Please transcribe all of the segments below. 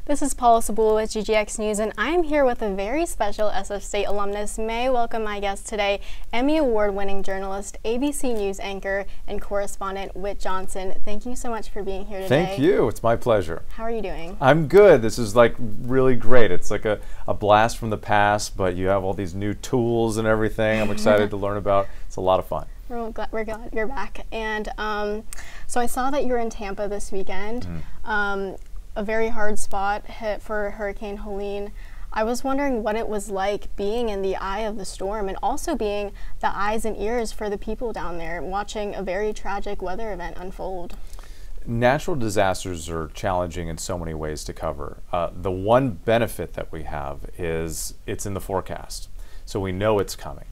This is Paula Sibulo with GGX News, and I'm here with a very special SF State alumnus. May I welcome my guest today, Emmy Award-winning journalist, ABC News anchor, and correspondent Whit Johnson. Thank you so much for being here today. Thank you. It's my pleasure. How are you doing? I'm good. This is like really great. It's like a blast from the past, but you have all these new tools and everything I'm excited to learn about. It's a lot of fun. We're glad you're back. And so I saw that you were in Tampa this weekend. A very hard spot hit for Hurricane Helene. I was wondering what it was like being in the eye of the storm and also being the eyes and ears for the people down there watching a very tragic weather event unfold. Natural disasters are challenging in so many ways to cover. The one benefit that we have is it's in the forecast, so we know it's coming.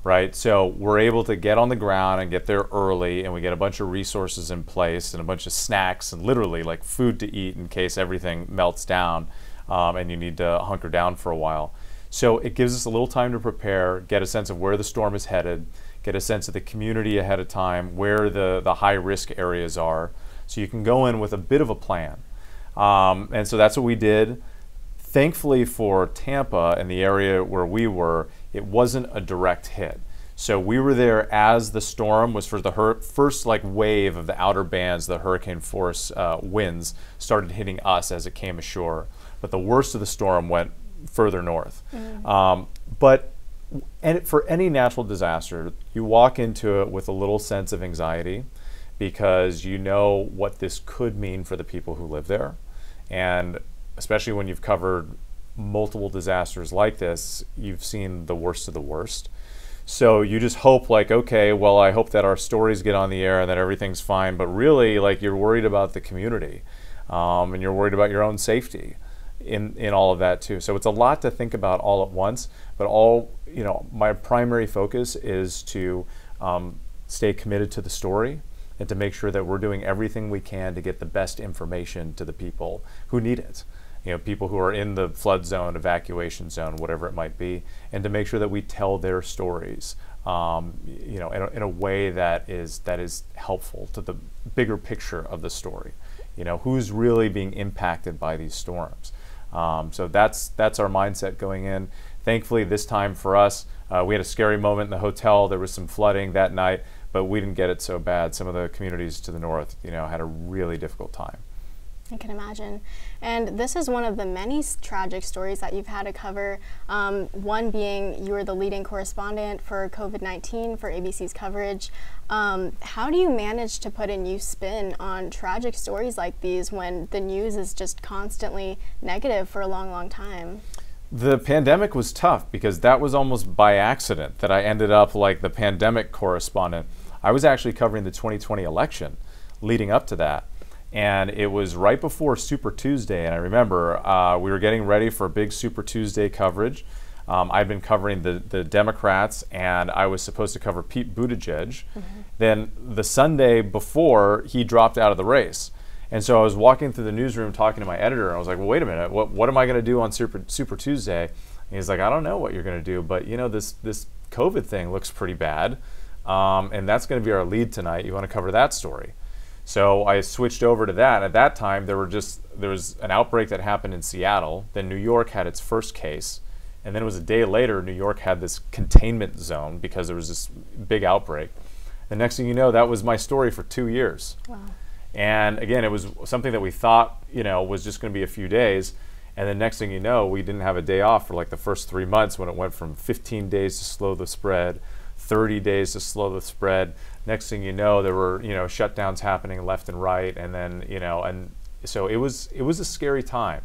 Right, so we're able to get on the ground and get there early, and we get a bunch of resources in place and a bunch of snacks and literally like food to eat in case everything melts down and you need to hunker down for a while. So it gives us a little time to prepare, get a sense of where the storm is headed, get a sense of the community ahead of time, where the high risk areas are, so you can go in with a bit of a plan. And so that's what we did. Thankfully for Tampa and the area where we were, it wasn't a direct hit. So we were there as the storm was for the first like wave of the outer bands, the hurricane force winds started hitting us as it came ashore. But the worst of the storm went further north. But for any natural disaster, you walk into it with a little sense of anxiety because you know what this could mean for the people who live there. And especially when you've covered multiple disasters like this, you've seen the worst of the worst. So you just hope like, okay, well, I hope that our stories get on the air and that everything's fine, but really like you're worried about the community and you're worried about your own safety in all of that too. So it's a lot to think about all at once, but my primary focus is to stay committed to the story and to make sure that we're doing everything we can to get the best information to the people who need it. You know, people who are in the flood zone, evacuation zone, whatever it might be, and to make sure that we tell their stories, in a way that is helpful to the bigger picture of the story. You know, who's really being impacted by these storms. So that's our mindset going in. Thankfully, this time for us, we had a scary moment in the hotel. There was some flooding that night, but we didn't get it so bad. Some of the communities to the north, had a really difficult time. I can imagine. And this is one of the many tragic stories that you've had to cover. One being you were the leading correspondent for COVID-19 for ABC's coverage. How do you manage to put a new spin on tragic stories like these when the news is just constantly negative for a long, long time? The pandemic was tough because that was almost by accident that I ended up like the pandemic correspondent. I was actually covering the 2020 election leading up to that. And it was right before Super Tuesday, and I remember we were getting ready for a big Super Tuesday coverage. I'd been covering the Democrats, and I was supposed to cover Pete Buttigieg. Then the Sunday before, he dropped out of the race. And so I was walking through the newsroom talking to my editor, and I was like, well, wait a minute, what am I going to do on Super Tuesday? And he's like, I don't know what you're going to do, but this COVID thing looks pretty bad, and that's going to be our lead tonight. You want to cover that story? So I switched over to that. At that time, there was an outbreak that happened in Seattle. Then New York had its first case. And then it was a day later, New York had this containment zone because there was this big outbreak. The next thing you know, that was my story for 2 years. Wow. And again, it was something that we thought, was just going to be a few days. And then next thing you know, we didn't have a day off for like the first 3 months when it went from 15 days to slow the spread, 30 days to slow the spread. Next thing you know, there were shutdowns happening left and right, and then and so it was a scary time,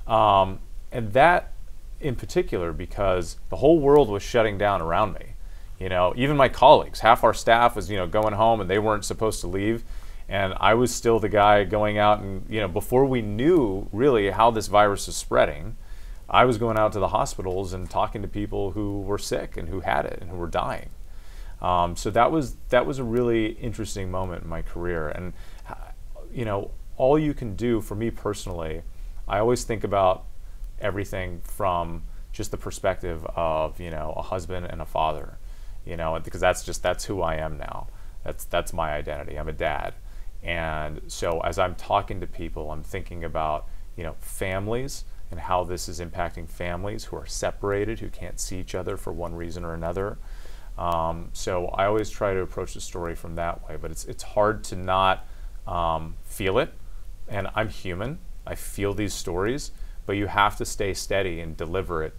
and that in particular because the whole world was shutting down around me. Even my colleagues, half our staff was going home and they weren't supposed to leave, and I was still the guy going out and before we knew really how this virus was spreading, I was going out to the hospitals and talking to people who were sick and who had it and who were dying. So that was a really interesting moment in my career. And all you can do, for me personally, I always think about everything from just the perspective of a husband and a father, because that's who I am now. That's my identity. I'm a dad. And so as I'm talking to people, I'm thinking about families and how this is impacting families who are separated, who can't see each other for one reason or another. So I always try to approach the story from that way, but it's hard to not feel it. And I'm human. I feel these stories, but you have to stay steady and deliver it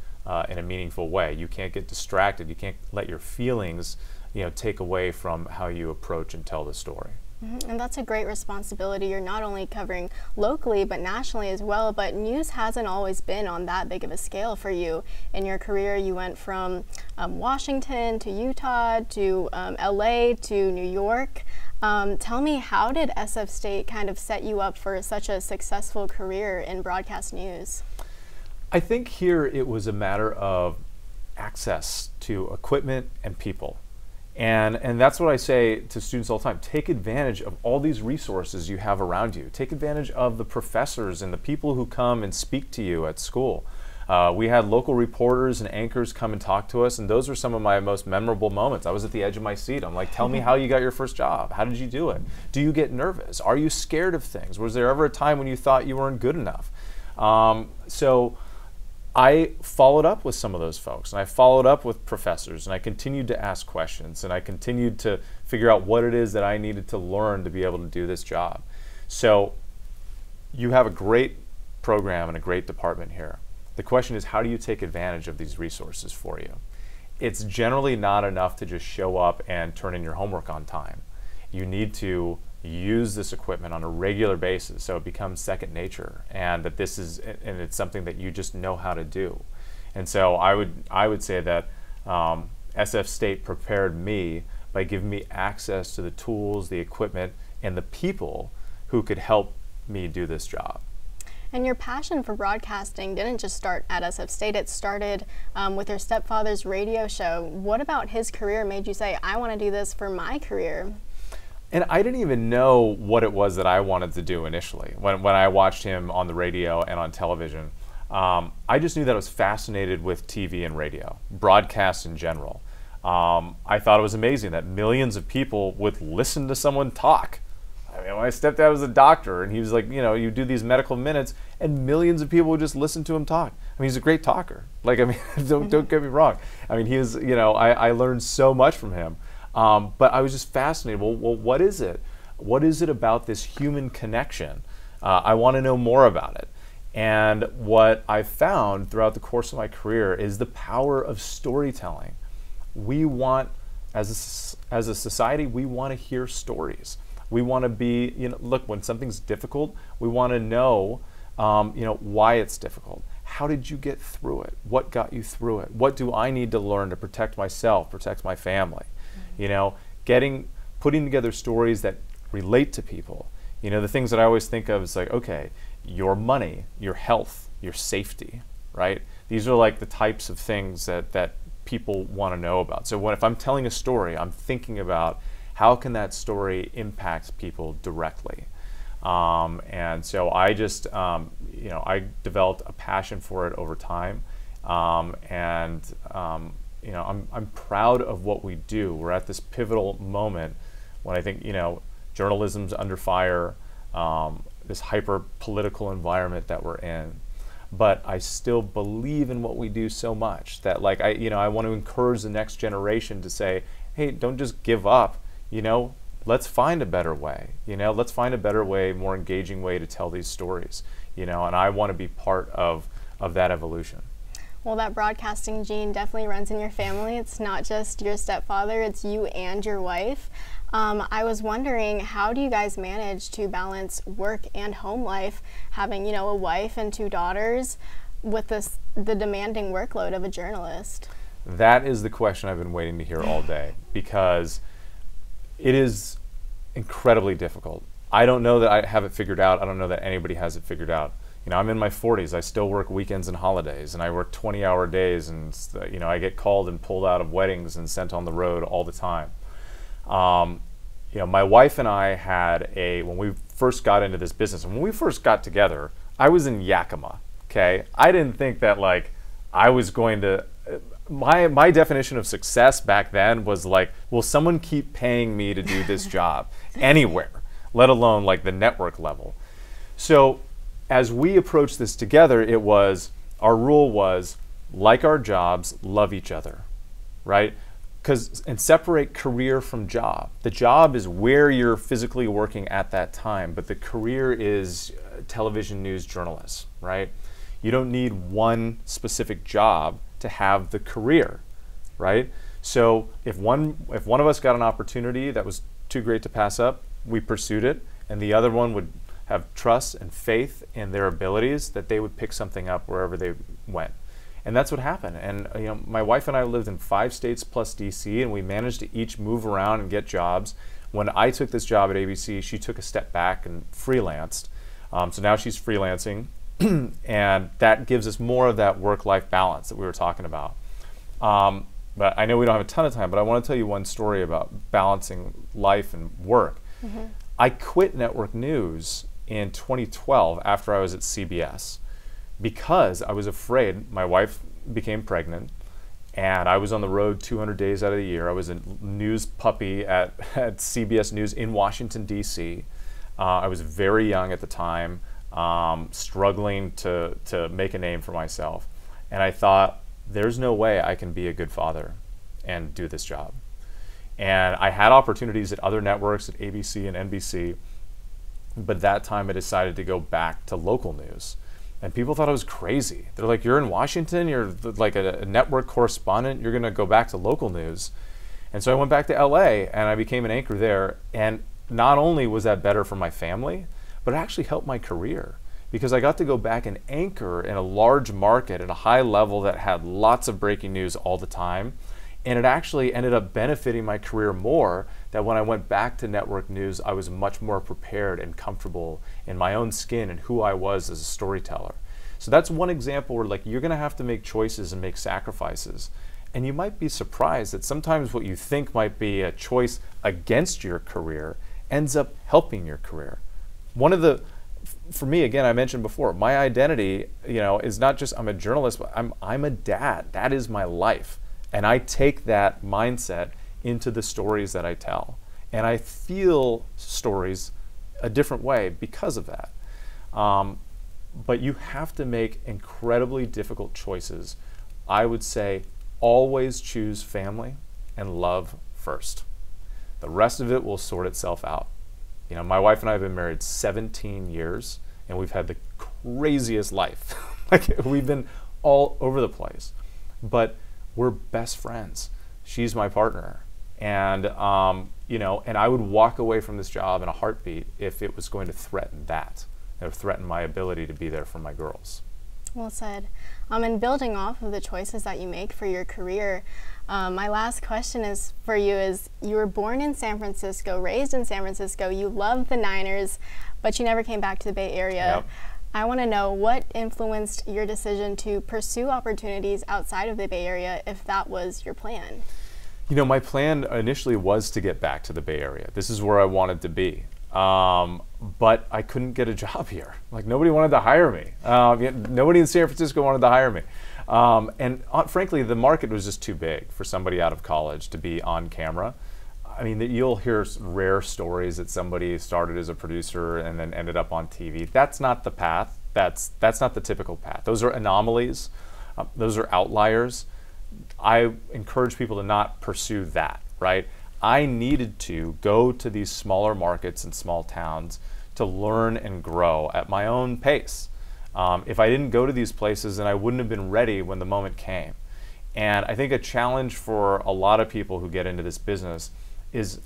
in a meaningful way. You can't get distracted. You can't let your feelings, take away from how you approach and tell the story. And that's a great responsibility. You're not only covering locally, but nationally as well. But news hasn't always been on that big of a scale for you. In your career, you went from Washington to Utah to LA to New York. Tell me, how did SF State kind of set you up for such a successful career in broadcast news? I think here it was a matter of access to equipment and people. And that's what I say to students all the time. Take advantage of all these resources you have around you. Take advantage of the professors and the people who come and speak to you at school. We had local reporters and anchors come and talk to us, and those were some of my most memorable moments. I was at the edge of my seat. I'm like, tell me how you got your first job. How did you do it? Do you get nervous? Are you scared of things? Was there ever a time when you thought you weren't good enough? So I followed up with some of those folks, and I followed up with professors, and I continued to ask questions, and I continued to figure out what it is that I needed to learn to be able to do this job. So you have a great program and a great department here. The question is, how do you take advantage of these resources for you? It's generally not enough to just show up and turn in your homework on time. You need to use this equipment on a regular basis so it becomes second nature, and that it's something that you just know how to do. And so I would say that SF State prepared me by giving me access to the tools, the equipment, and the people who could help me do this job. And your passion for broadcasting didn't just start at SF State. It started with your stepfather's radio show. What about his career made you say, I want to do this for my career? And I didn't even know what it was that I wanted to do initially. When I watched him on the radio and on television, I just knew that I was fascinated with TV and radio, broadcast in general. I thought it was amazing that millions of people would listen to someone talk. I mean, my stepdad was a doctor, and he was like, you do these medical minutes, and millions of people would just listen to him talk. I mean, he's a great talker. Like, I mean, don't get me wrong. I mean, he was, I learned so much from him. But I was just fascinated. Well, what is it? What is it about this human connection? I want to know more about it. And what I found throughout the course of my career is the power of storytelling. We want, as a society, we want to hear stories. We want to be, look, when something's difficult, we want to know, why it's difficult. How did you get through it? What got you through it? What do I need to learn to protect myself, protect my family? Putting together stories that relate to people. The things that I always think of is like, okay, your money, your health, your safety, right? These are like the types of things that people want to know about. So if I'm telling a story, I'm thinking about how can that story impact people directly. And so I just, I developed a passion for it over time. I'm proud of what we do. We're at this pivotal moment when I think, journalism's under fire, this hyper-political environment that we're in. But I still believe in what we do so much that, like, I want to encourage the next generation to say, hey, don't just give up. Let's find a better way. Let's find a better way, more engaging way to tell these stories. And I want to be part of that evolution. Well, that broadcasting gene definitely runs in your family. It's not just your stepfather, it's you and your wife. I was wondering, how do you guys manage to balance work and home life, having, a wife and 2 daughters, with the demanding workload of a journalist? That is the question I've been waiting to hear all day, because it is incredibly difficult. I don't know that I have it figured out. I don't know that anybody has it figured out. I'm in my 40s. I still work weekends and holidays, and I work 20-hour days, and I get called and pulled out of weddings and sent on the road all the time. My wife and I had when we first got into this business, and when we first got together, I was in Yakima. Okay, I didn't think that I was going to. My definition of success back then was like, will someone keep paying me to do this job anywhere, let alone like the network level? So as we approached this together, our rule was, like our jobs, love each other, right? And separate career from job. The job is where you're physically working at that time, but the career is television news journalist, right? You don't need one specific job to have the career, right? So if one of us got an opportunity that was too great to pass up, we pursued it, and the other one would have trust and faith in their abilities that they would pick something up wherever they went. And that's what happened. And my wife and I lived in 5 states plus DC, and we managed to each move around and get jobs. When I took this job at ABC, she took a step back and freelanced. So now she's freelancing, and that gives us more of that work-life balance that we were talking about. But I know we don't have a ton of time, but I want to tell you one story about balancing life and work. Mm-hmm. I quit network news in 2012 after I was at CBS because I was afraid. My wife became pregnant, and I was on the road 200 days out of the year. I was a news puppy at CBS News in Washington, D.C. I was very young at the time, struggling to make a name for myself. And I thought, there's no way I can be a good father and do this job. And I had opportunities at other networks, at ABC and NBC, but that time I decided to go back to local news. And people thought I was crazy. They're like, you're in Washington, you're like a network correspondent, you're gonna go back to local news. And so I went back to LA and I became an anchor there. And not only was that better for my family, but it actually helped my career, because I got to go back and anchor in a large market at a high level that had lots of breaking news all the time. And it actually ended up benefiting my career more, that when I went back to network news, I was much more prepared and comfortable in my own skin and who I was as a storyteller. So that's one example where, like, you're gonna have to make choices and make sacrifices. And you might be surprised that sometimes what you think might be a choice against your career ends up helping your career. For me, again, I mentioned before, my identity, is not just I'm a journalist, but I'm a dad. That is my life. And I take that mindset into the stories that I tell. And I feel stories a different way because of that. But you have to make incredibly difficult choices. I would say always choose family and love first. The rest of it will sort itself out. My wife and I have been married 17 years, and we've had the craziest life. Like, we've been all over the place. But we're best friends. She's my partner. And, and I would walk away from this job in a heartbeat if it was going to threaten that, or threaten my ability to be there for my girls. Well said. And building off of the choices that you make for your career, my last question is for you is, you were born in San Francisco, raised in San Francisco, you love the Niners, but you never came back to the Bay Area. Yep. I want to know what influenced your decision to pursue opportunities outside of the Bay Area, if that was your plan. My plan initially was to get back to the Bay Area. This is where I wanted to be. But I couldn't get a job here. Like, nobody wanted to hire me. Nobody in San Francisco wanted to hire me. And frankly, the market was just too big for somebody out of college to be on camera. I mean, you'll hear rare stories that somebody started as a producer and then ended up on TV. That's not the path. That's not the typical path. Those are anomalies. Those are outliers. I encourage people to not pursue that, right? I needed to go to these smaller markets and small towns to learn and grow at my own pace. If I didn't go to these places, then I wouldn't have been ready when the moment came. And I think a challenge for a lot of people who get into this business is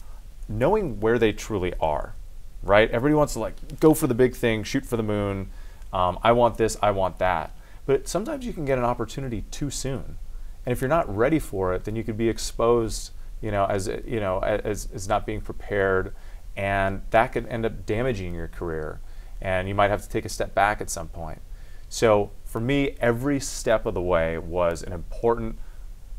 knowing where they truly are, right? Everybody wants to go for the big thing, shoot for the moon. I want this, I want that. But sometimes you can get an opportunity too soon. And if you're not ready for it, then you could be exposed, as not being prepared, and that could end up damaging your career. And you might have to take a step back at some point. So for me, every step of the way was an important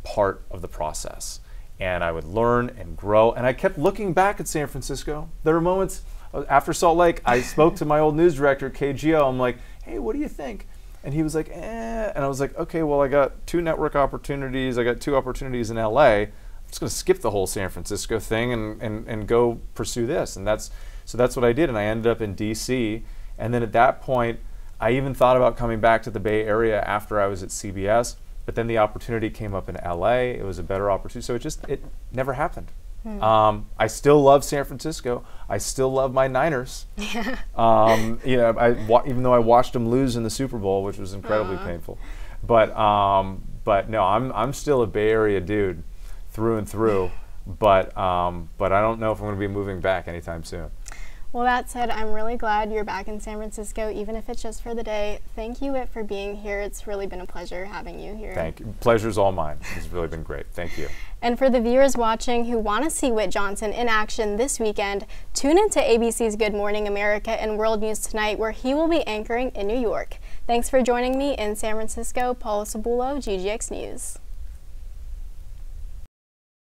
part of the process. And I would learn and grow. And I kept looking back at San Francisco. There were moments after Salt Lake, I spoke to my old news director, KGO. I'm like, hey, what do you think? And he was like, eh. And I was like, okay, well, I got 2 network opportunities. I got 2 opportunities in LA. I'm just going to skip the whole San Francisco thing and go pursue this. And that's what I did. And I ended up in DC. And then at that point, I even thought about coming back to the Bay Area after I was at CBS, but then the opportunity came up in LA. It was a better opportunity, so it never happened. I still love San Francisco. I still love my Niners. Yeah. Even though I watched them lose in the Super Bowl, which was incredibly painful. But no, I'm still a Bay Area dude through and through. But I don't know if I'm going to be moving back anytime soon. Well, that said, I'm really glad you're back in San Francisco, even if it's just for the day. Thank you, Whit, for being here. It's really been a pleasure having you here. Thank you. Pleasure's all mine. It's really been great. Thank you. And for the viewers watching who want to see Whit Johnson in action this weekend, tune into ABC's Good Morning America and World News Tonight, where he will be anchoring in New York. Thanks for joining me in San Francisco. Paula Sibulo, GGX News.